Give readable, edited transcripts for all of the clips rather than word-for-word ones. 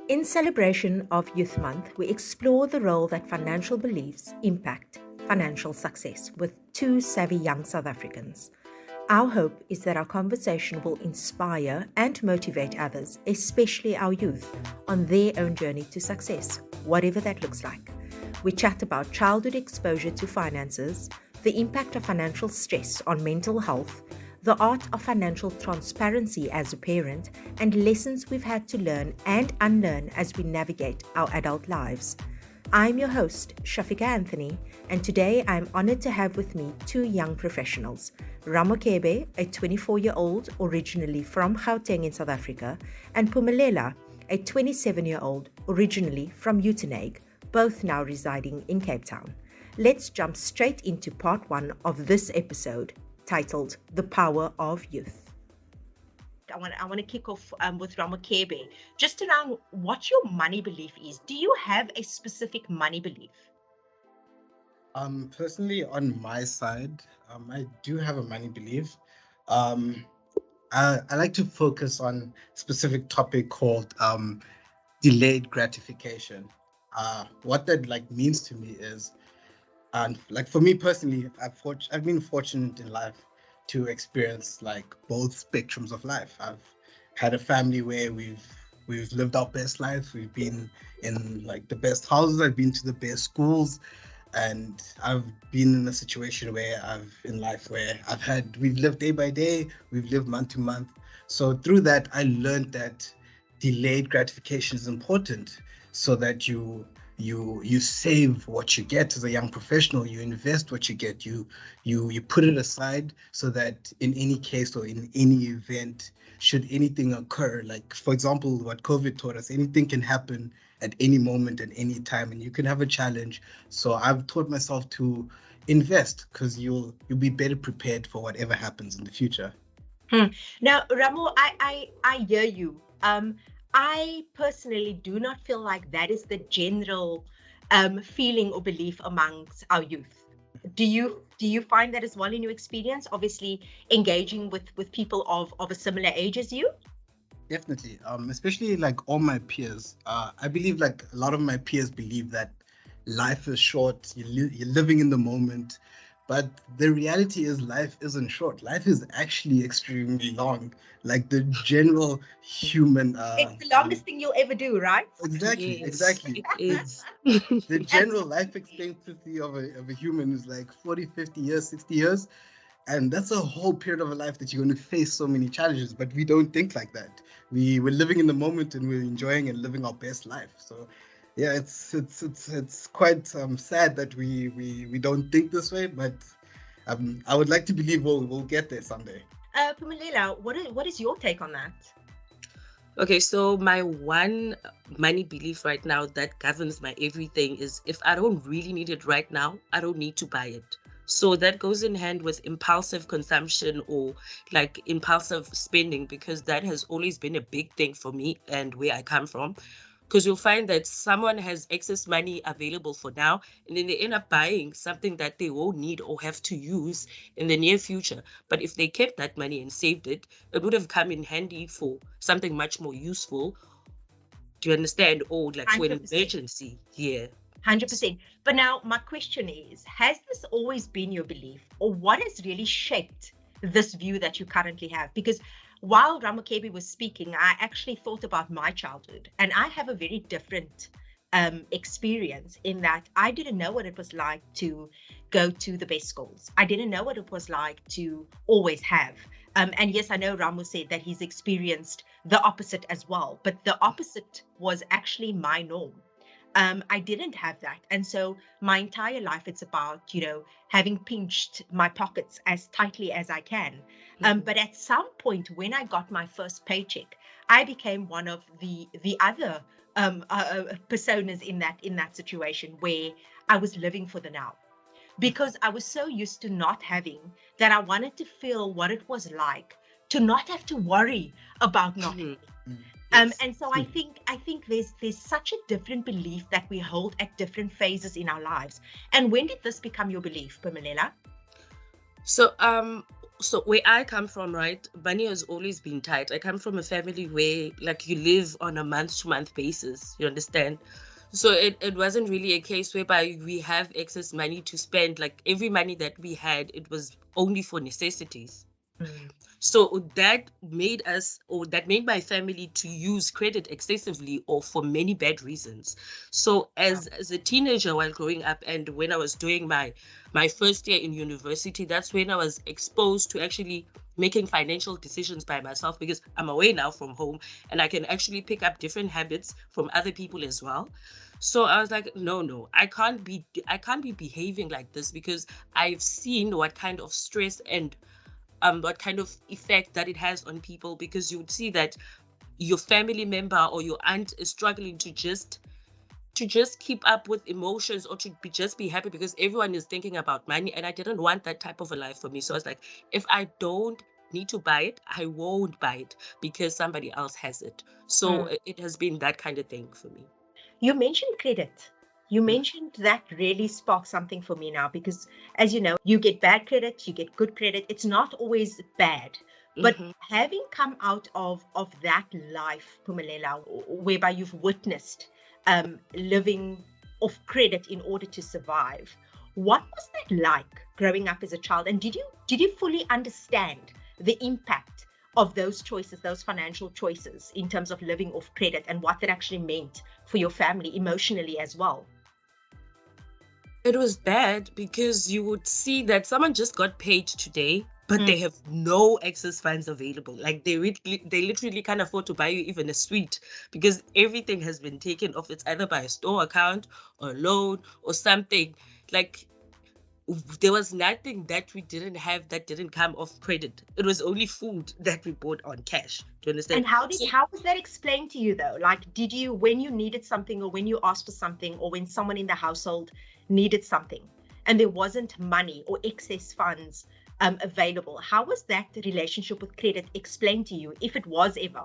In celebration of Youth Month, we explore the role that financial beliefs impact financial success with two savvy young South Africans. Our hope is that our conversation will inspire and motivate others, especially our youth, on their own journey to success, whatever that looks like. We chat about childhood exposure to finances, the impact of financial stress on mental health, the art of financial transparency as a parent, and lessons we've had to learn and unlearn as we navigate our adult lives. I'm your host, Shafika Anthony, and today I'm honored to have with me two young professionals, Ramokebe, a 24-year-old originally from Gauteng in South Africa, and Pumelela, a 27-year-old originally from Uitenhage, both now residing in Cape Town. Let's jump straight into part one of this episode, titled The Power of Youth. I want to kick off with Ramokebe, just around what your money belief is. Do you have a specific money belief? Personally, on my side, I do have a money belief. I like to focus on a specific topic called delayed gratification. What that means to me is, and for me personally, I've been fortunate in life to experience both spectrums of life. I've had a family where we've lived our best life. We've been in the best houses. I've been to the best schools, and I've been in a situation where we've lived day by day. We've lived month to month. So through that, I learned that delayed gratification is important, so that you save what you get as a young professional. You invest what you get. You put it aside so that in any case or in any event, should anything occur, like for example what COVID taught us, anything can happen at any moment, at any time, and you can have a challenge. So I've taught myself to invest, because you'll be better prepared for whatever happens in the future. Now, Ramo, I hear you. I personally do not feel like that is the general feeling or belief amongst our youth. Do you find that as well in your experience? Obviously, engaging with people of a similar age as you. Definitely. Especially all my peers. I believe a lot of my peers believe that life is short. You're living in the moment. But the reality is life isn't short. Life is actually extremely long. The general human. It's the longest thing you'll ever do, right? Exactly, Yes, exactly. it is. The general life expectancy of a human is 40, 50 years, 60 years. And that's a whole period of a life that you're going to face so many challenges, but we don't think like that. We're living in the moment, and we're enjoying and living our best life. So yeah, it's quite sad that we don't think this way, but I would like to believe we'll get there someday. Pumelela, what is your take on that? Okay, so my one money belief right now that governs my everything is, if I don't really need it right now, I don't need to buy it. So that goes in hand with impulsive consumption or impulsive spending, because that has always been a big thing for me and where I come from. Because you'll find that someone has excess money available for now, and then they end up buying something that they won't need or have to use in the near future. But if they kept that money and saved it, it would have come in handy for something much more useful. Do you understand? Or for an 100%. emergency. Yeah. 100%. But now my question is, has this always been your belief, or what has really shaped this view that you currently have? Because while Ramokebe was speaking, I actually thought about my childhood, and I have a very different experience in that I didn't know what it was like to go to the best schools. I didn't know what it was like to always have. And yes, I know Ramo said that he's experienced the opposite as well, but the opposite was actually my norm. I didn't have that. And so my entire life, it's about, having pinched my pockets as tightly as I can. But at some point, when I got my first paycheck, I became one of the other personas in that situation, where I was living for the now, because I was so used to not having, that I wanted to feel what it was like to not have to worry about not having. Yes. And so I think there's such a different belief that we hold at different phases in our lives. And when did this become your belief, Pumelela? So So where I come from, right, money has always been tight. I come from a family where like you live on a month-to-month basis, you understand? So it wasn't really a case whereby we have excess money to spend. Like every money that we had, it was only for necessities. So that made us, or that made my family to use credit excessively or for many bad reasons. So as a teenager while growing up, and when I was doing my first year in university, that's when I was exposed to actually making financial decisions by myself, because I'm away now from home and I can actually pick up different habits from other people as well. So I was like, no, I can't be behaving like this, because I've seen what kind of stress and what kind of effect that it has on people, because you would see that your family member or your aunt is struggling to just keep up with emotions, or to just be happy, because everyone is thinking about money. And I didn't want that type of a life for me. So I was like, if I don't need to buy it, I won't buy it because somebody else has it. So it has been that kind of thing for me. You mentioned credit. You mentioned that really sparked something for me now, because, as you know, you get bad credit, you get good credit. It's not always bad. But Mm-hmm. having come out of that life, Pumelela, whereby you've witnessed living off credit in order to survive, what was that like growing up as a child? And did you fully understand the impact of those choices, those financial choices, in terms of living off credit, and what that actually meant for your family emotionally as well? It was bad because you would see that someone just got paid today, but they have no excess funds available. Like they literally can't afford to buy you even a sweet, because everything has been taken off. It's either by a store account or a loan or something. Like there was nothing that we didn't have that didn't come off credit. It was only food that we bought on cash. Do you understand? And how So was that explained to you though? Like, did you, when you needed something, or when you asked for something, or when someone in the household needed something and there wasn't money or excess funds available, how was that relationship with credit explained to you, if it was ever?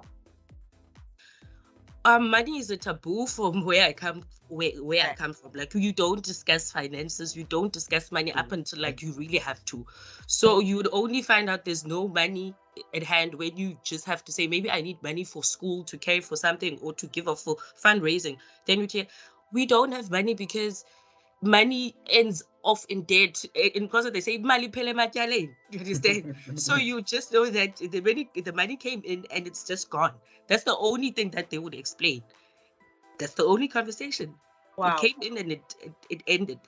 money is a taboo from where I come from. Like you don't discuss finances, you don't discuss money up until like you really have to. So you would only find out there's no money at hand when you just have to say, maybe I need money for school, to care for something, or to give up for fundraising. Then you hear, we don't have money because money ends off in debt. In Xhosa they say mali phela ematyaleni. You understand? So you just know that the money came in and it's just gone. That's the only thing that they would explain. That's the only conversation. It Wow. came in and it ended.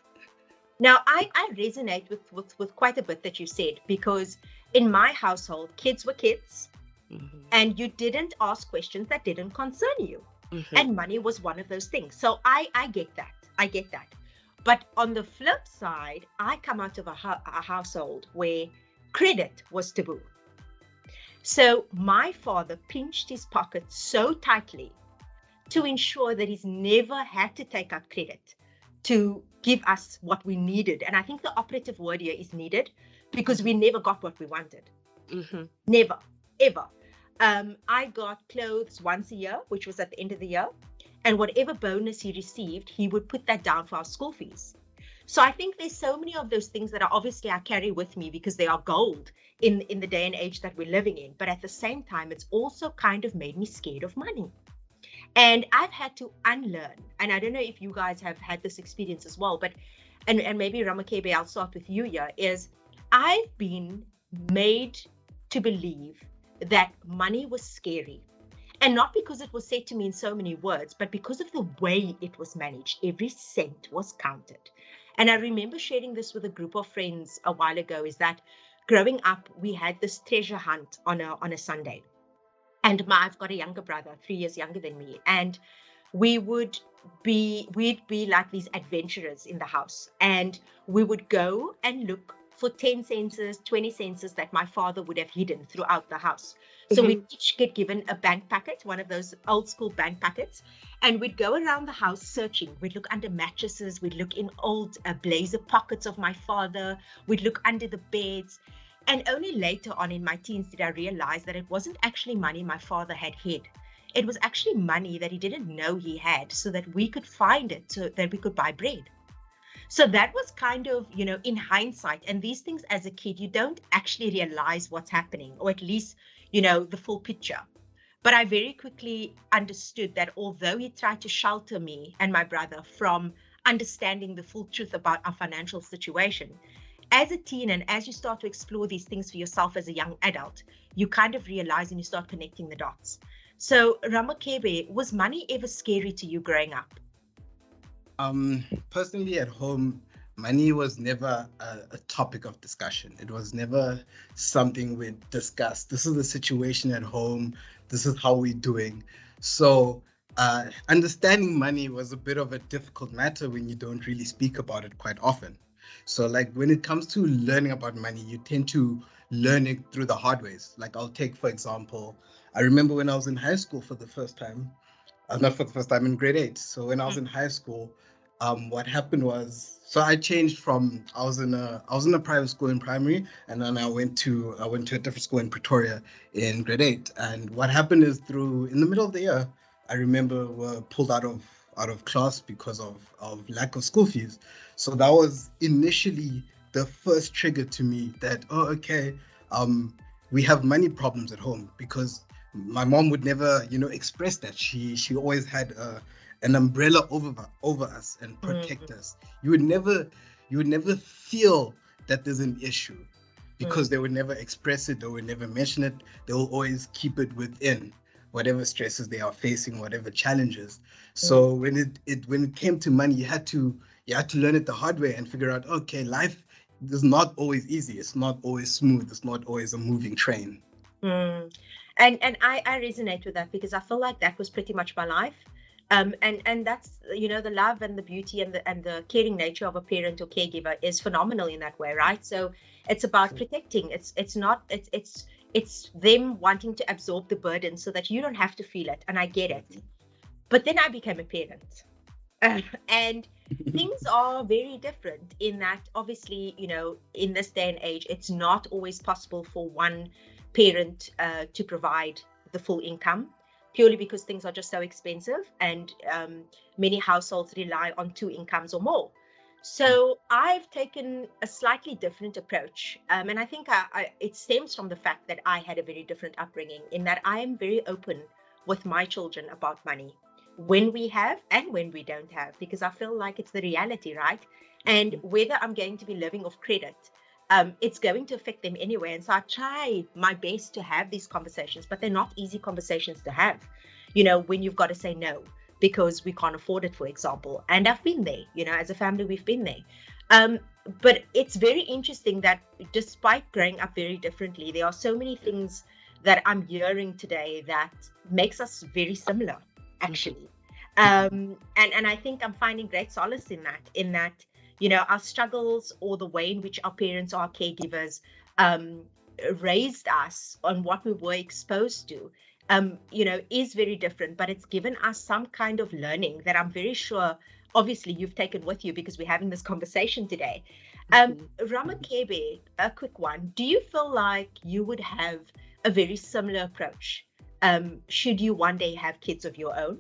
Now, I resonate with quite a bit that you said, because in my household, kids were kids, Mm-hmm. and you didn't ask questions that didn't concern you. Mm-hmm. And money was one of those things. So I get that. I get that. But on the flip side, I come out of a household where credit was taboo. So my father pinched his pocket so tightly to ensure that he's never had to take out credit to give us what we needed. And I think the operative word here is needed, because we never got what we wanted. Mm-hmm. Never, ever. I got clothes once a year, which was at the end of the year. And whatever bonus he received, he would put that down for our school fees. So I think there's so many of those things that are obviously I carry with me, because they are gold in the day and age that we're living in. But at the same time, it's also kind of made me scared of money. And I've had to unlearn. And I don't know if you guys have had this experience as well, but and maybe Ramakebe, I'll start with you here, is I've been made to believe that money was scary. And not because it was said to me in so many words, but because of the way it was managed. Every cent was counted. And I remember sharing this with a group of friends a while ago, is that growing up, we had this treasure hunt on a Sunday. And I've got a younger brother, 3 years younger than me. And we'd be like these adventurers in the house. And we would go and look for 10 senses, 20 senses that my father would have hidden throughout the house. So we each get given a bank packet, one of those old school bank packets, and we'd go around the house searching. We'd look under mattresses, we'd look in old blazer pockets of my father, we'd look under the beds. And only later on in my teens did I realize that it wasn't actually money my father had hid. It was actually money that he didn't know he had, so that we could find it, so that we could buy bread. So that was kind of, in hindsight, and these things as a kid, you don't actually realize what's happening, or at least, the full picture. But I very quickly understood that although he tried to shelter me and my brother from understanding the full truth about our financial situation, as a teen and as you start to explore these things for yourself as a young adult, you kind of realize and you start connecting the dots. So, Ramakebe, was money ever scary to you growing up? Personally, at home, money was never a topic of discussion. It was never something we discussed. This is the situation at home. This is how we're doing. So, understanding money was a bit of a difficult matter when you don't really speak about it quite often. So, like when it comes to learning about money, you tend to learn it through the hard ways. Like I'll take, for example, I remember when I was in high school for the first time, not for the first time, in grade 8. So when I was in high school, what happened was, so I changed from, I was in a private school in primary, and then I went to a different school in Pretoria in grade 8. And what happened is, in the middle of the year, I remember we're pulled out of class because of lack of school fees. So that was initially the first trigger to me that, oh, okay, we have money problems at home, because my mom would never, express that. She always had an umbrella over us and protect us. You would never feel that there's an issue, because they would never express it, they would never mention it. They will always keep it within whatever stresses they are facing, whatever challenges. So when it came to money, you had to learn it the hard way and figure out, okay, life is not always easy. It's not always smooth. It's not always a moving train. And I resonate with that, because I feel like that was pretty much my life. And that's, the love and the beauty and the caring nature of a parent or caregiver is phenomenal in that way, right? So it's about protecting. It's them wanting to absorb the burden so that you don't have to feel it. And I get it. But then I became a parent. And things are very different in that, obviously, in this day and age, it's not always possible for one parent to provide the full income, purely because things are just so expensive, and many households rely on 2 incomes or more. So I've taken a slightly different approach, and I think it stems from the fact that I had a very different upbringing, in that I am very open with my children about money, when we have and when we don't have, because I feel like it's the reality, right? And whether I'm going to be living off credit, it's going to affect them anyway. And so I try my best to have these conversations, but they're not easy conversations to have, when you've got to say no because we can't afford it, for example. And I've been there, as a family, we've been there. But it's very interesting that despite growing up very differently, there are so many things that I'm hearing today that makes us very similar, actually. And I think I'm finding great solace in that, our struggles, or the way in which our parents or our caregivers raised us on what we were exposed to, is very different, but it's given us some kind of learning that I'm very sure, obviously, you've taken with you, because we're having this conversation today. Ramakebe, a quick one. Do you feel like you would have a very similar approach should you one day have kids of your own?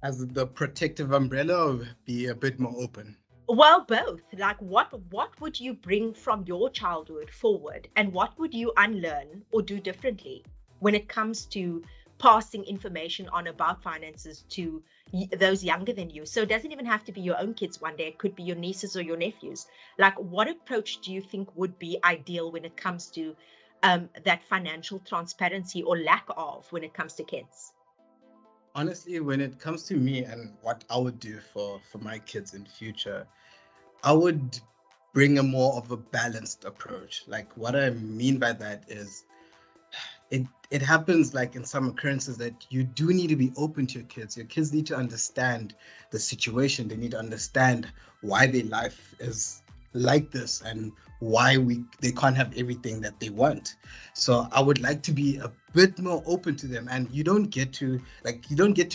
As the protective umbrella, or be a bit more open? Well, both. Like, what would you bring from your childhood forward, and what would you unlearn or do differently when it comes to passing information on about finances to those younger than you? So it doesn't even have to be your own kids one day. It could be your nieces or your nephews. Like, what approach do you think would be ideal when it comes to that financial transparency, or lack of, when it comes to kids? Honestly, when it comes to me and what I would do for my kids in future, I would bring a more of a balanced approach. Like, what I mean by that is, it happens, like in some occurrences, that you do need to be open to your kids. Your kids need to understand the situation. They need to understand why their life is like this, and why they can't have everything that they want. So I would like to be a bit more open to them. And you don't get to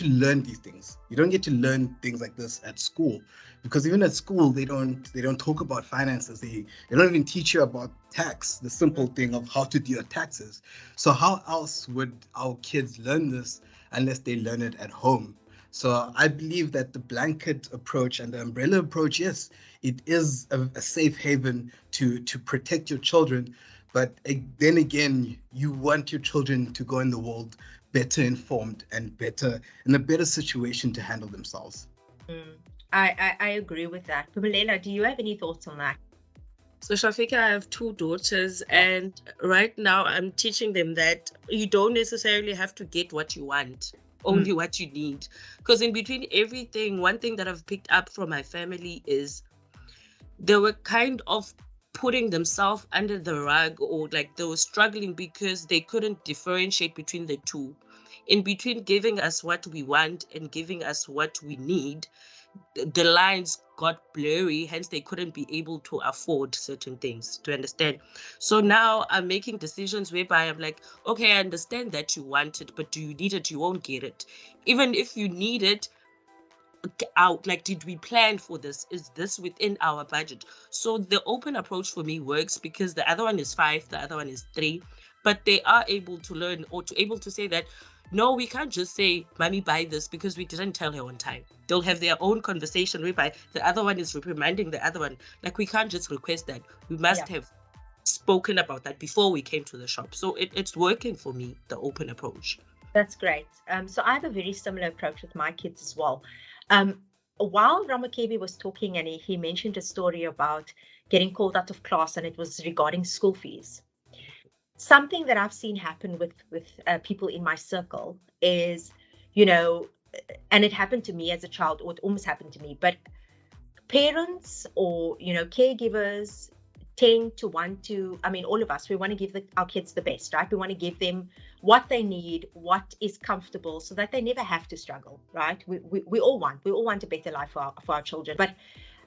learn these things. You don't get to learn things like this at school, because even at school they don't talk about finances. They don't even teach you about tax, the simple thing of how to do your taxes. So how else would our kids learn this unless they learn it at home? So I believe that the blanket approach and the umbrella approach, yes, it is a safe haven to protect your children. But then again, you want your children to go in the world better informed and better in a better situation to handle themselves. I agree with that. Pumelela, do you have any thoughts on that? So, Shafika, I have two daughters, and right now I'm teaching them that you don't necessarily have to get what you want, only what you need. Because in between everything, one thing that I've picked up from my family is they were kind of putting themselves under the rug, or like they were struggling because they couldn't differentiate between the two. In between giving us what we want and giving us what we need, the lines got blurry, hence they couldn't be able to afford certain things, to understand. So now I'm making decisions whereby I'm like, okay, I understand that you want it, but do you need it? You won't get it. Even if you need it, out, like, did we plan for this? Is this within our budget? So the open approach for me works because the other one is 5, the other one is 3, but they are able to learn, or to able to say that no, we can't just say mommy buy this because we didn't tell her on time. They'll have their own conversation whereby the other one is reprimanding the other one. Like, we can't just request that. We must have spoken about that before we came to the shop. So it's working for me, the open approach. That's great. So I have a very similar approach with my kids as well. While Ramakebi was talking, and he mentioned a story about getting called out of class, and it was regarding school fees. Something that I've seen happen with people in my circle is, and it happened to me as a child, or it almost happened to me, but parents or, caregivers tend to want to, all of us, we want to give our kids the best, right? We want to give them what they need, what is comfortable, so that they never have to struggle, right? We all want a better life for our children. But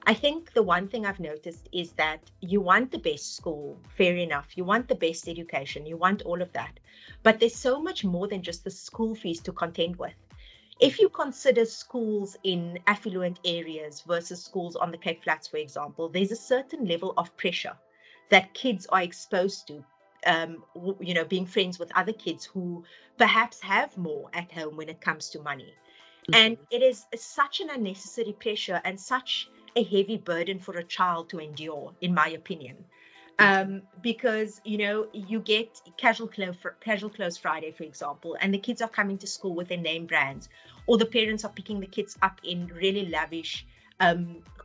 I think the one thing I've noticed is that you want the best school, fair enough. You want the best education, you want all of that. But there's so much more than just the school fees to contend with. If you consider schools in affluent areas versus schools on the Cape Flats, for example, there's a certain level of pressure that kids are exposed to, being friends with other kids who perhaps have more at home when it comes to money. And it is such an unnecessary pressure and such a heavy burden for a child to endure, in my opinion. Because you get casual clothes Friday, for example, and the kids are coming to school with their name brands, or the parents are picking the kids up in really lavish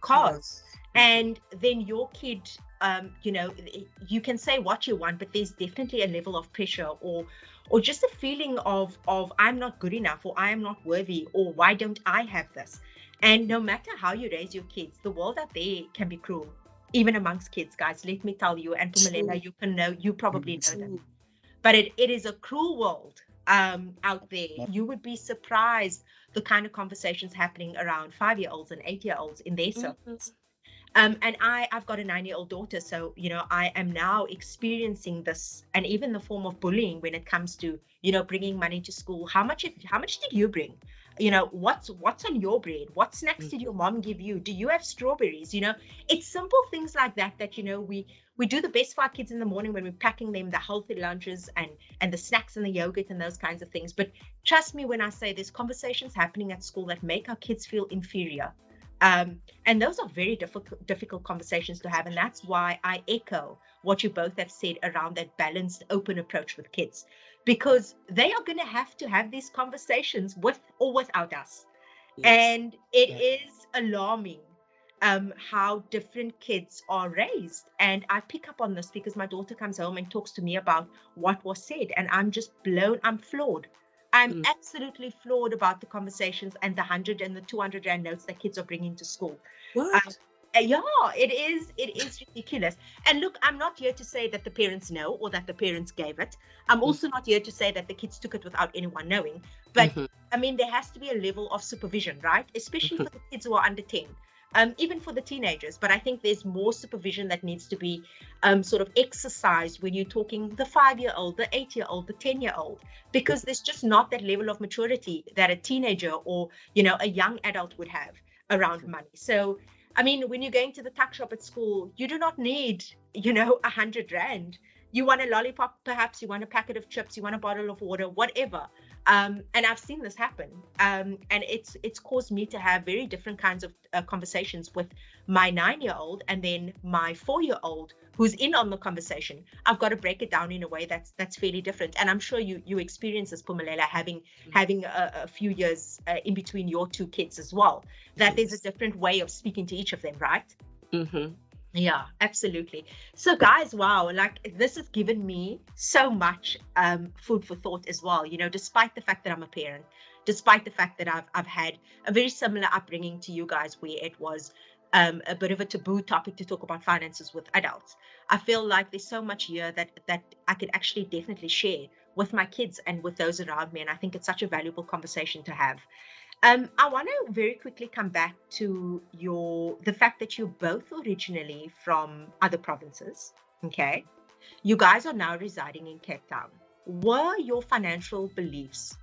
cars, and then your kid, you can say what you want, but there's definitely a level of pressure, or just a feeling of I'm not good enough, or I am not worthy, or why don't I have this? And no matter how you raise your kids, the world out there can be cruel. Even amongst kids, guys, let me tell you, and Pumelela, you probably know that. But it is a cruel world out there. You would be surprised the kind of conversations happening around 5-year-olds and 8-year-olds in their circles. And I've got a 9-year-old daughter, so I am now experiencing this, and even the form of bullying when it comes to bringing money to school. How much did you bring? What's on your bread? What snacks did your mom give you? Do you have strawberries? It's simple things like that we do the best for our kids in the morning when we're packing them the healthy lunches and the snacks and the yogurt and those kinds of things. But trust me when I say there's conversations happening at school that make our kids feel inferior. And those are very difficult conversations to have. And that's why I echo what you both have said around that balanced, open approach with kids, because they are going to have these conversations with or without us. And it is alarming how different kids are raised. And I pick up on this because my daughter comes home and talks to me about what was said, and I'm floored. I'm absolutely floored about the conversations and the 100 and the 200 rand notes that kids are bringing to school. What? Yeah, it is ridiculous. And look, I'm not here to say that the parents know or that the parents gave it. I'm also not here to say that the kids took it without anyone knowing. But there has to be a level of supervision, right? Especially for the kids who are under 10. Even for the teenagers, but I think there's more supervision that needs to be sort of exercised when you're talking the 5-year-old, the 8-year-old, the 10-year-old, because there's just not that level of maturity that a teenager or a young adult would have around money. So when you're going to the tuck shop at school, you do not need 100 rand. You want a lollipop, perhaps you want a packet of chips, you want a bottle of water, whatever. And I've seen this happen. And it's caused me to have very different kinds of conversations with my 9-year-old and then my 4-year-old who's in on the conversation. I've got to break it down in a way that's fairly different. And I'm sure you experience this, Pumelela, having a few years in between your two kids as well, that there's a different way of speaking to each of them, right? Yeah, absolutely. So guys, wow, like this has given me so much food for thought as well, despite the fact that I'm a parent, despite the fact that I've had a very similar upbringing to you guys, where it was a bit of a taboo topic to talk about finances with adults. I feel like there's so much here that I could actually definitely share with my kids and with those around me, and I think it's such a valuable conversation to have. I want to very quickly come back to the fact that you're both originally from other provinces. Okay. You guys are now residing in Cape Town. Were your financial beliefs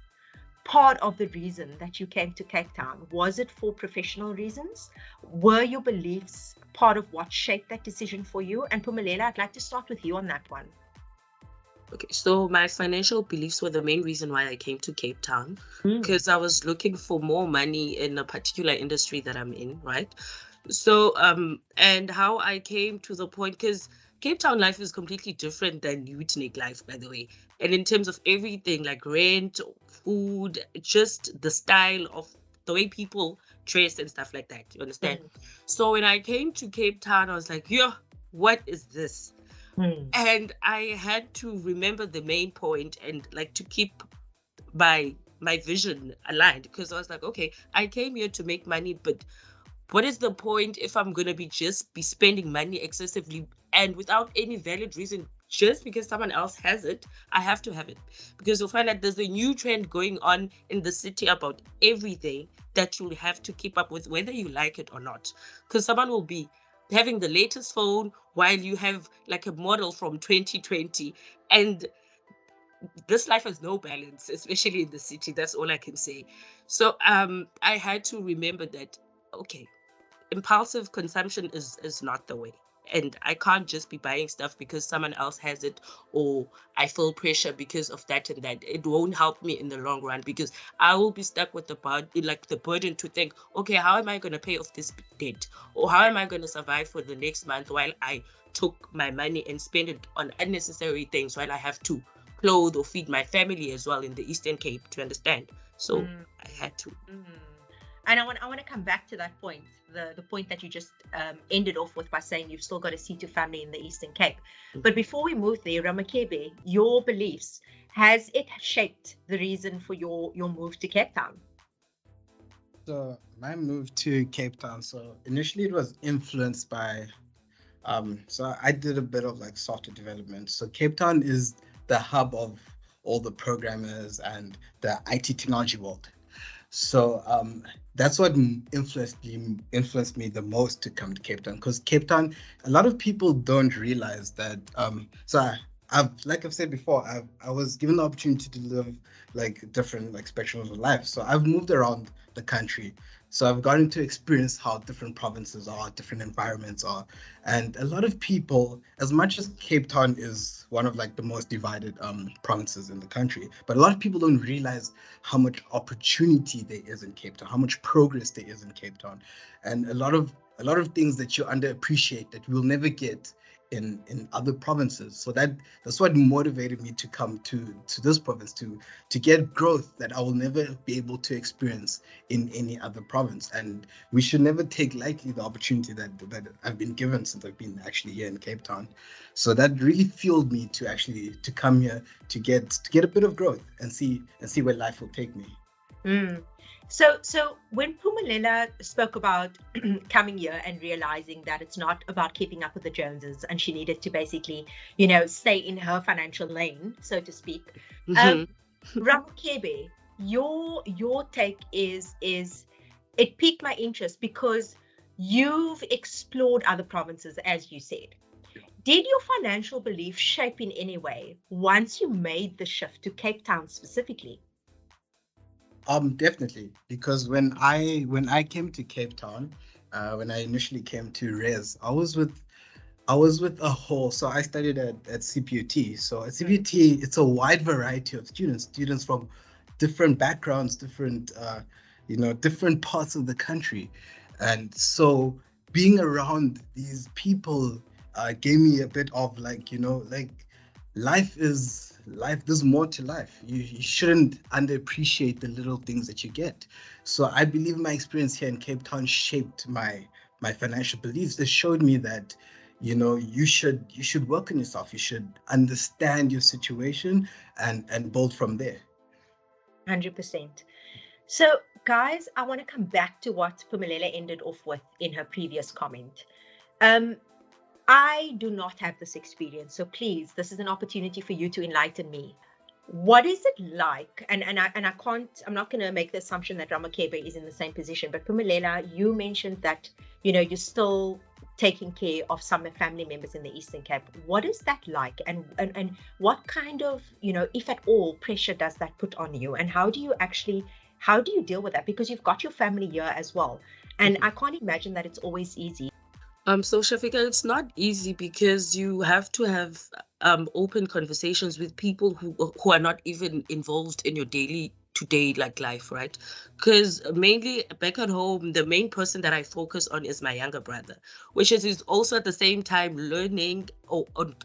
part of the reason that you came to Cape Town? Was it for professional reasons? Were your beliefs part of what shaped that decision for you? And Pumelela, I'd like to start with you on that one. Okay, so my financial beliefs were the main reason why I came to Cape Town, because I was looking for more money in a particular industry that I'm in, right? So, and how I came to the point, because Cape Town life is completely different than Newtonic life, by the way. And in terms of everything, like rent, food, just the style of the way people dress and stuff like that, you understand? So when I came to Cape Town, I was like, yeah, what is this? And I had to remember the main point and like to keep my vision aligned, because I was like, okay, I came here to make money, but what is the point if I'm gonna be spending money excessively and without any valid reason, just because someone else has it? I have to have it, because you'll find that there's a new trend going on in the city about everything that you'll have to keep up with, whether you like it or not, because someone will be having the latest phone while you have like a model from 2020, and this life has no balance, especially in the city. That's all I can say. So I had to remember that, okay, impulsive consumption is not the way, and I can't just be buying stuff because someone else has it, or I feel pressure because of that and that. It won't help me in the long run, because I will be stuck with the burden to think, okay, how am I going to pay off this debt, or how am I going to survive for the next month while I took my money and spend it on unnecessary things, while I have to clothe or feed my family as well in the Eastern Cape, to understand. So I had to. And I want to come back to that point, the point that you just ended off with by saying you've still got to see your family in the Eastern Cape. But before we move there, Ramakebe, your beliefs, has it shaped the reason for your move to Cape Town? So my move to Cape Town, so initially it was influenced by, so I did a bit of like software development. So Cape Town is the hub of all the programmers and the IT technology world. So that's what influenced me the most to come to Cape Town, because Cape Town, a lot of people don't realize that. So like I've said before, I was given the opportunity to live like different like spectrums of life. So I've moved around the country. So I've gotten to experience how different provinces are, different environments are. And a lot of people, as much as Cape Town is one of like the most divided provinces in the country, but a lot of people don't realize how much opportunity there is in Cape Town, how much progress there is in Cape Town, and a lot of things that you underappreciate that we'll never get in other provinces. So that's what motivated me to come to this province, to get growth that I will never be able to experience in any other province. And we should never take lightly the opportunity that I've been given since I've been actually here in Cape Town. So that really fueled me to come here to get a bit of growth and see where life will take me. So when Pumelela spoke about coming here and realizing that it's not about keeping up with the Joneses, and she needed to basically, stay in her financial lane, so to speak. Ramukebe, your take is it piqued my interest because you've explored other provinces, as you said. Did your financial belief shape in any way once you made the shift to Cape Town specifically? Definitely, because when I came to Cape Town, when I initially came to Res, I was with a whole. So I studied at CPUT. So at CPUT, it's a wide variety of students from different backgrounds, different different parts of the country. And so being around these people gave me a bit of like life, there's more to life. You shouldn't underappreciate the little things that you get. So I believe my experience here in Cape Town shaped my financial beliefs. It showed me that you should work on yourself. You should understand your situation and build from there. 100%. So, guys, I want to come back to what Pumelela ended off with in her previous comment. I do not have this experience, so please, this is an opportunity for you to enlighten me. What is it like? And I can't. I'm not going to make the assumption that Ramakebe is in the same position. But Pumelela, you mentioned that you're still taking care of some family members in the Eastern Cape. What is that like? And what kind of if at all, pressure does that put on you? And how do you deal with that? Because you've got your family here as well, and I can't imagine that it's always easy. So Shafika, it's not easy because you have to have open conversations with people who are not even involved in your daily to-day life, right? Because mainly back at home, the main person that I focus on is my younger brother, which is also at the same time learning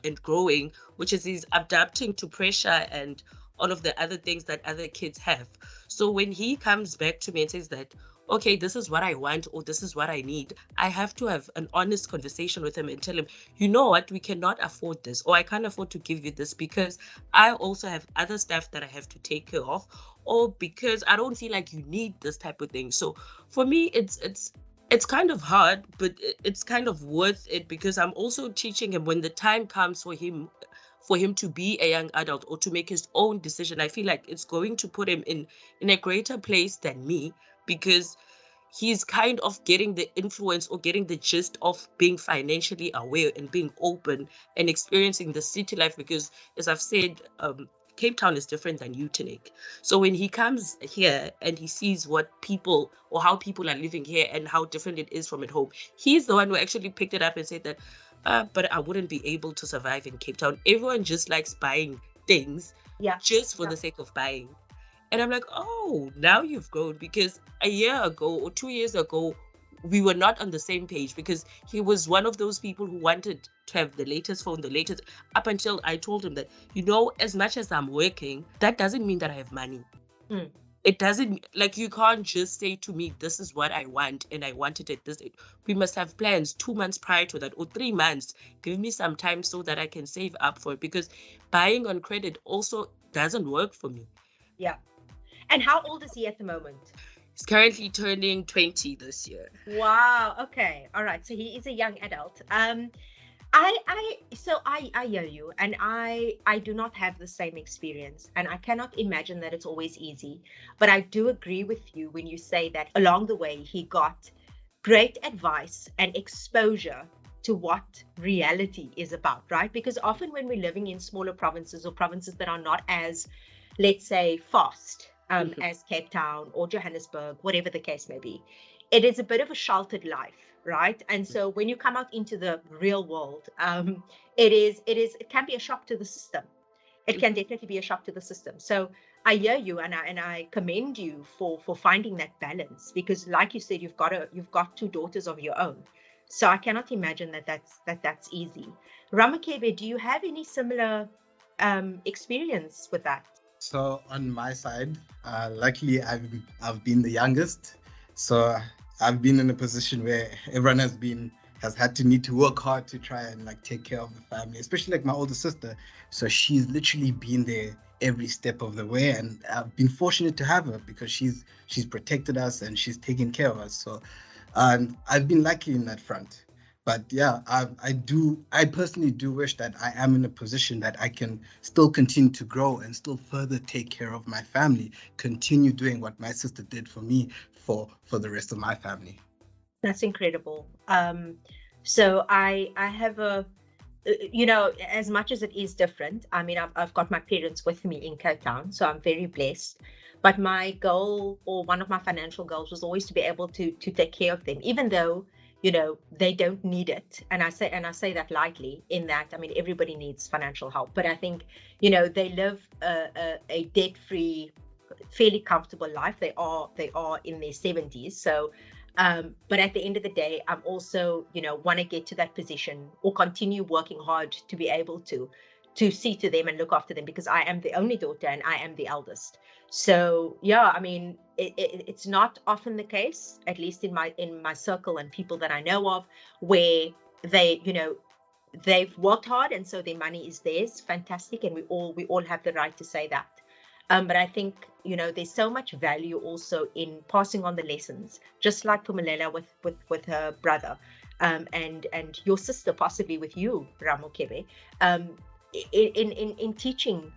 and growing, which is he's adapting to pressure and all of the other things that other kids have. So when he comes back to me and says that, okay, this is what I want or this is what I need, I have to have an honest conversation with him and tell him, you know what, we cannot afford this, or I can't afford to give you this because I also have other stuff that I have to take care of, or because I don't feel like you need this type of thing. So for me, it's kind of hard, but it's kind of worth it because I'm also teaching him when the time comes for him to be a young adult or to make his own decision. I feel like it's going to put him in a greater place than me, because he's kind of getting the influence or getting the gist of being financially aware and being open and experiencing the city life. Because as I've said, Cape Town is different than Utenik. So when he comes here and he sees what people or how people are living here and how different it is from at home, he's the one who actually picked it up and said that, but I wouldn't be able to survive in Cape Town. Everyone just likes buying things just for the sake of buying. And I'm like, oh, now you've grown, because a year ago or 2 years ago, we were not on the same page because he was one of those people who wanted to have the latest phone, up until I told him that, as much as I'm working, that doesn't mean that I have money. It doesn't, you can't just say to me, this is what I want and I want it at this date. We must have plans 2 months prior to that or 3 months. Give me some time so that I can save up for it, because buying on credit also doesn't work for me. Yeah. And how old is he at the moment? He's currently turning 20 this year. Wow. Okay. All right. So he is a young adult. I hear you, and I do not have the same experience, and I cannot imagine that it's always easy. But I do agree with you when you say that along the way he got great advice and exposure to what reality is about, right? Because often when we're living in smaller provinces or provinces that are not as, let's say, fast as Cape Town or Johannesburg, whatever the case may be, it is a bit of a sheltered life, right? And so when you come out into the real world, it can be a shock to the system. It can definitely be a shock to the system. So I hear you, and I commend you for finding that balance, because like you said, you've got 2 daughters of your own. So I cannot imagine that's easy. Ramakebe, do you have any similar experience with that? So on my side, luckily I've been the youngest, so I've been in a position where everyone has had to need to work hard to try and take care of the family, especially my older sister. So she's literally been there every step of the way, and I've been fortunate to have her because she's protected us and she's taken care of us. So I've been lucky in that front. But yeah, I personally do wish that I am in a position that I can still continue to grow and still further take care of my family, continue doing what my sister did for me, for the rest of my family. That's incredible. So I have as much as it is different, I mean, I've got my parents with me in Cape Town, so I'm very blessed. But my goal, or one of my financial goals, was always to be able to take care of them, even though they don't need it. And I say that lightly, in that, I mean, everybody needs financial help, but I think, they live a debt-free fairly comfortable life. They are in their 70s. So but at the end of the day, I'm also, want to get to that position or continue working hard to be able to see to them and look after them, because I am the only daughter and I am the eldest. So yeah, I mean, it's not often the case, at least in my circle and people that I know of, where they, they've worked hard and so their money is theirs. Fantastic, and we all have the right to say that. But I think, there's so much value also in passing on the lessons, just like Pumelela with her brother, and your sister possibly with you, Ramokebe, in teaching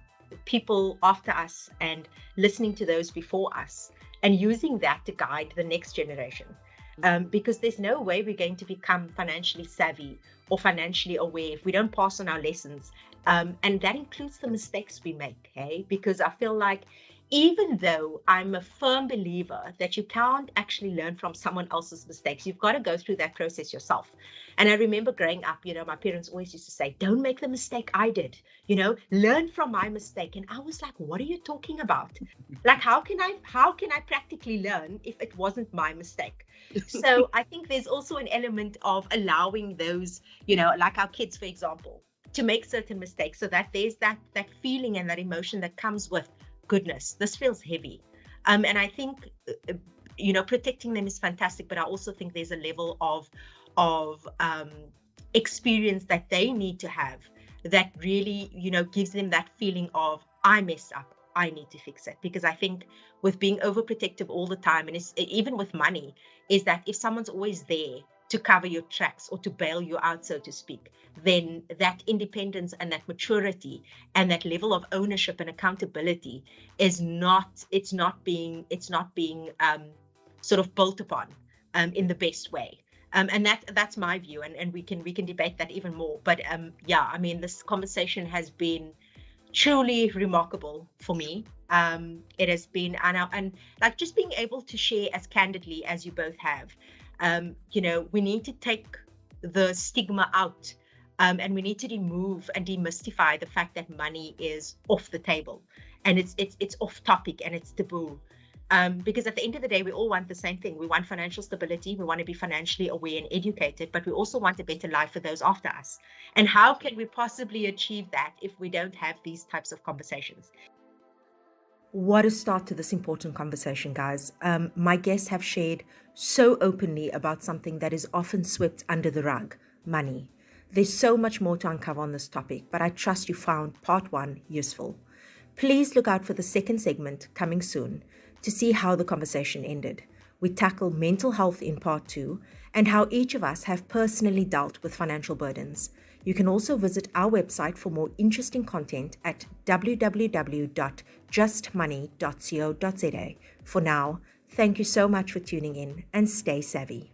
people after us and listening to those before us and using that to guide the next generation. Because there's no way we're going to become financially savvy or financially aware if we don't pass on our lessons. And that includes the mistakes we make, hey? Because I feel like, even though I'm a firm believer that you can't actually learn from someone else's mistakes, you've got to go through that process yourself. And I remember growing up, my parents always used to say, don't make the mistake I did, learn from my mistake. And I was like, what are you talking about? Like, how can I practically learn if it wasn't my mistake? So I think there's also an element of allowing those, like our kids, for example, to make certain mistakes, so that there's that feeling and that emotion that comes with, goodness, this feels heavy. And I think, protecting them is fantastic, but I also think there's a level of experience that they need to have that really, gives them that feeling of, I messed up, I need to fix it. Because I think with being overprotective all the time, and it's, even with money, is that if someone's always there to cover your tracks or to bail you out, so to speak, then that independence and that maturity and that level of ownership and accountability is not being sort of built upon in the best way. And that's my view, and we can debate that even more. But yeah, I mean, this conversation has been truly remarkable for me. It has been, and like, just being able to share as candidly as you both have. We need to take the stigma out, and we need to remove and demystify the fact that money is off the table and it's off topic and it's taboo. Because at the end of the day, we all want the same thing. We want financial stability. We want to be financially aware and educated, but we also want a better life for those after us. And how can we possibly achieve that if we don't have these types of conversations? What a start to this important conversation, guys. My guests have shared so openly about something that is often swept under the rug, money. There's so much more to uncover on this topic, but I trust you found part 1 useful. Please look out for the second segment coming soon to see how the conversation ended. We tackle mental health in part 2 and how each of us have personally dealt with financial burdens. You can also visit our website for more interesting content at www.justmoney.co.za. For now, thank you so much for tuning in and stay savvy.